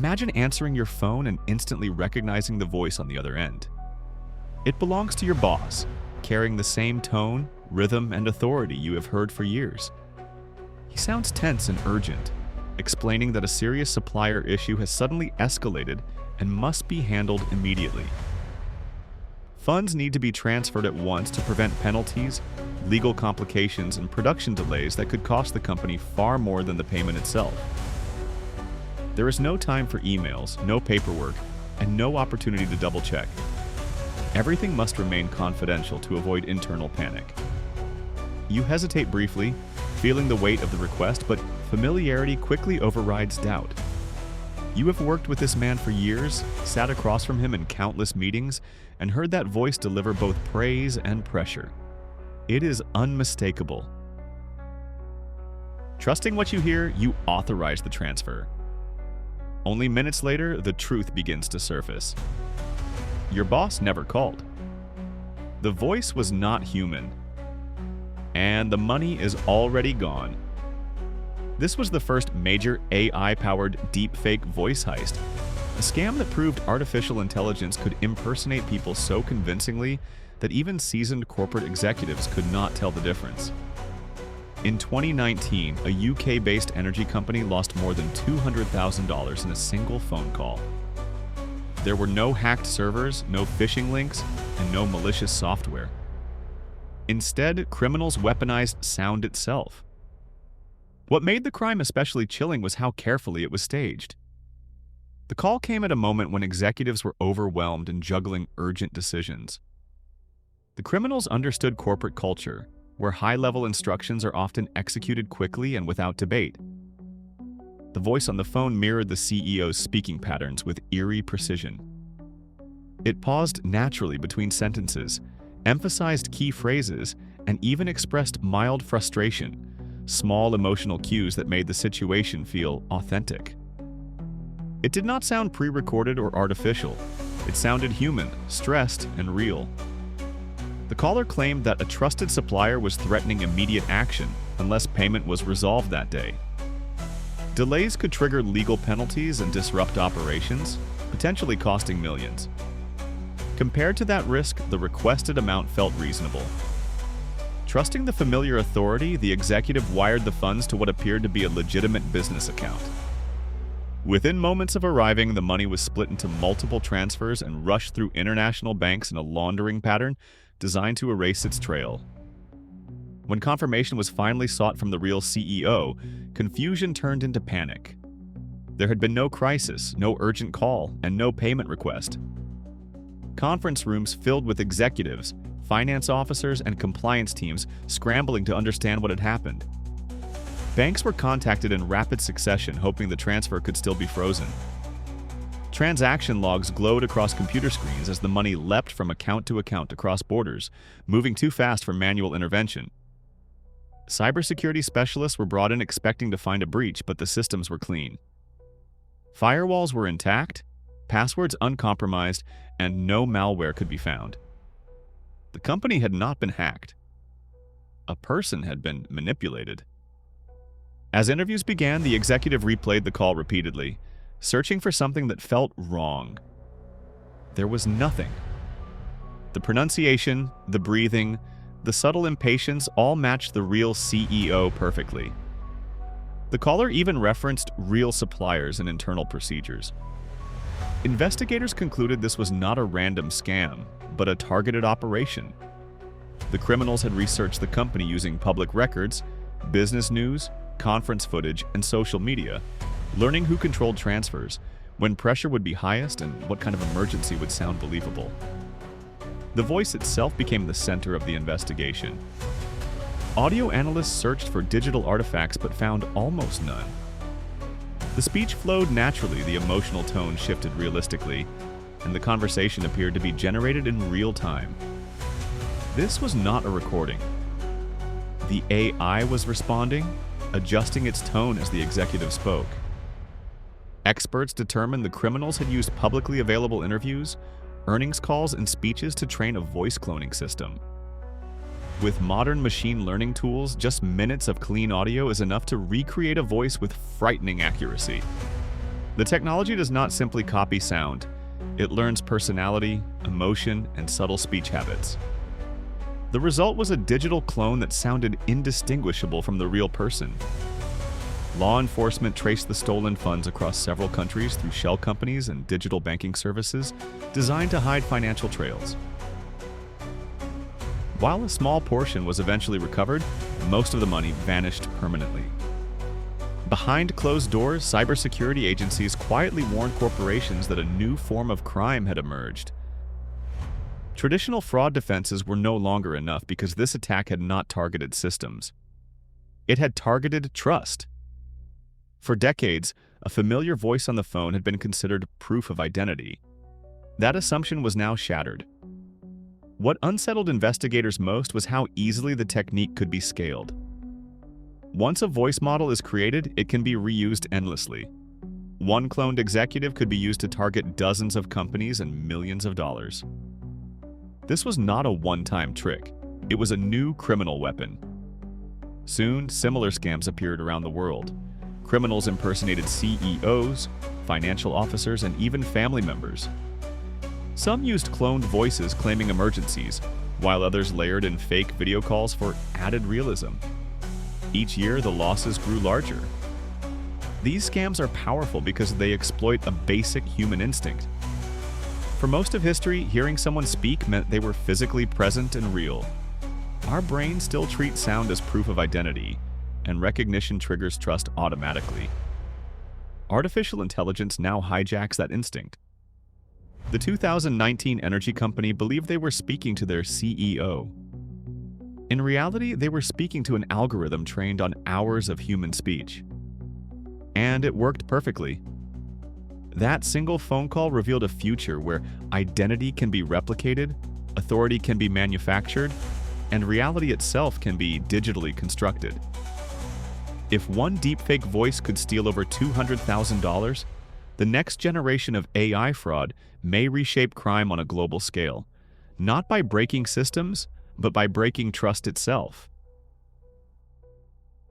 Imagine answering your phone and instantly recognizing the voice on the other end. It belongs to your boss, carrying the same tone, rhythm, and authority you have heard for years. He sounds tense and urgent, explaining that a serious supplier issue has suddenly escalated and must be handled immediately. Funds need to be transferred at once to prevent penalties, legal complications, and production delays that could cost the company far more than the payment itself. There is no time for emails, no paperwork, and no opportunity to double-check. Everything must remain confidential to avoid internal panic. You hesitate briefly, feeling the weight of the request, but familiarity quickly overrides doubt. You have worked with this man for years, sat across from him in countless meetings, and heard that voice deliver both praise and pressure. It is unmistakable. Trusting what you hear, you authorize the transfer. Only minutes later, the truth begins to surface. Your boss never called. The voice was not human. And the money is already gone. This was the first major AI-powered deepfake voice heist, a scam that proved artificial intelligence could impersonate people so convincingly that even seasoned corporate executives could not tell the difference. In 2019, a UK-based energy company lost more than $200,000 in a single phone call. There were no hacked servers, no phishing links, and no malicious software. Instead, criminals weaponized sound itself. What made the crime especially chilling was how carefully it was staged. The call came at a moment when executives were overwhelmed and juggling urgent decisions. The criminals understood corporate culture, where high-level instructions are often executed quickly and without debate. The voice on the phone mirrored the CEO's speaking patterns with eerie precision. It paused naturally between sentences, emphasized key phrases, and even expressed mild frustration, small emotional cues that made the situation feel authentic. It did not sound pre-recorded or artificial. It sounded human, stressed, and real. The caller claimed that a trusted supplier was threatening immediate action unless payment was resolved that day. Delays could trigger legal penalties and disrupt operations, potentially costing millions. Compared to that risk, the requested amount felt reasonable. Trusting the familiar authority, the executive wired the funds to what appeared to be a legitimate business account. Within moments of arriving, the money was split into multiple transfers and rushed through international banks in a laundering pattern designed to erase its trail. When confirmation was finally sought from the real CEO, confusion turned into panic. There had been no crisis, no urgent call, and no payment request. Conference rooms filled with executives, finance officers, and compliance teams scrambling to understand what had happened. Banks were contacted in rapid succession, hoping the transfer could still be frozen. Transaction logs glowed across computer screens as the money leapt from account to account across borders, moving too fast for manual intervention. Cybersecurity specialists were brought in expecting to find a breach, but the systems were clean. Firewalls were intact, passwords uncompromised, and no malware could be found. The company had not been hacked. A person had been manipulated. As interviews began, the executive replayed the call repeatedly, searching for something that felt wrong. There was nothing. The pronunciation, the breathing, the subtle impatience all matched the real CEO perfectly. The caller even referenced real suppliers and internal procedures. Investigators concluded this was not a random scam, but a targeted operation. The criminals had researched the company using public records, business news, conference footage, and social media, learning who controlled transfers, when pressure would be highest, and what kind of emergency would sound believable. The voice itself became the center of the investigation. Audio analysts searched for digital artifacts but found almost none. The speech flowed naturally, the emotional tone shifted realistically, and the conversation appeared to be generated in real time. This was not a recording. The AI was responding, adjusting its tone as the executive spoke. Experts determined the criminals had used publicly available interviews, earnings calls, and speeches to train a voice cloning system. With modern machine learning tools, just minutes of clean audio is enough to recreate a voice with frightening accuracy. The technology does not simply copy sound. It learns personality, emotion, and subtle speech habits. The result was a digital clone that sounded indistinguishable from the real person. Law enforcement traced the stolen funds across several countries through shell companies and digital banking services designed to hide financial trails. While a small portion was eventually recovered, most of the money vanished permanently. Behind closed doors, cybersecurity agencies quietly warned corporations that a new form of crime had emerged. Traditional fraud defenses were no longer enough because this attack had not targeted systems. It had targeted trust. For decades, a familiar voice on the phone had been considered proof of identity. That assumption was now shattered. What unsettled investigators most was how easily the technique could be scaled. Once a voice model is created, it can be reused endlessly. One cloned executive could be used to target dozens of companies and millions of dollars. This was not a one-time trick. It was a new criminal weapon. Soon, similar scams appeared around the world. Criminals impersonated CEOs, financial officers, and even family members. Some used cloned voices claiming emergencies, while others layered in fake video calls for added realism. Each year, the losses grew larger. These scams are powerful because they exploit a basic human instinct. For most of history, hearing someone speak meant they were physically present and real. Our brains still treat sound as proof of identity, and recognition triggers trust automatically. Artificial intelligence now hijacks that instinct. The 2019 energy company believed they were speaking to their CEO. In reality, they were speaking to an algorithm trained on hours of human speech. And it worked perfectly. That single phone call revealed a future where identity can be replicated, authority can be manufactured, and reality itself can be digitally constructed. If one deepfake voice could steal over $200,000, the next generation of AI fraud may reshape crime on a global scale, not by breaking systems, but by breaking trust itself.